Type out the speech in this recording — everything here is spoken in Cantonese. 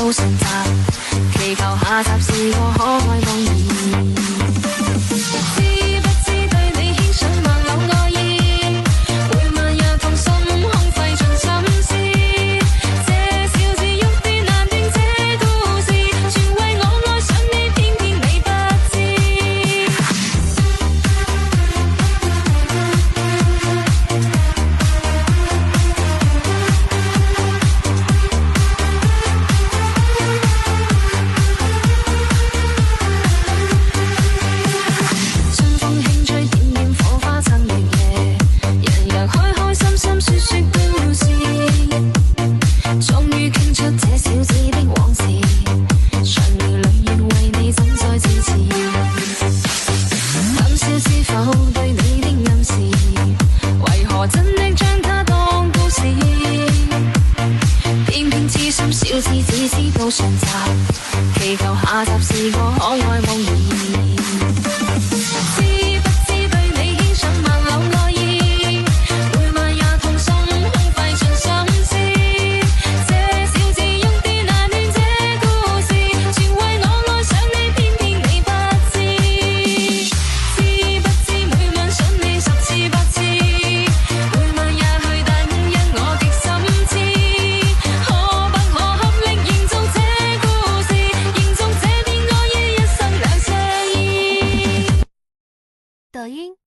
都順集，祈求下集是個可愛夢兒。知不知對你牽上萬縷愛意，每晚也放心空費盡心思。這小子欲斷難斷這故事，全為我愛上你，偏偏你不知。春風輕吹，點點火花襯月夜，人人開開心心說說故事。終於傾出這小子的往事，長夜裏願為你怎再支持。今宵知否對你的暗示，為何真的將它當故事？偏偏痴心小子只知道上集，祈求下集是個可愛夢兒。知不知對你牽上萬縷愛意，每晚也痛心空費盡心思。這小子欲斷難斷這故事，全為我愛上你，偏偏你不知。知不知每晚想你十次百次，每晚也去大夢，因我極心知。可不可合力營造這故事，營造這片愛意，一生兩相依。抖音。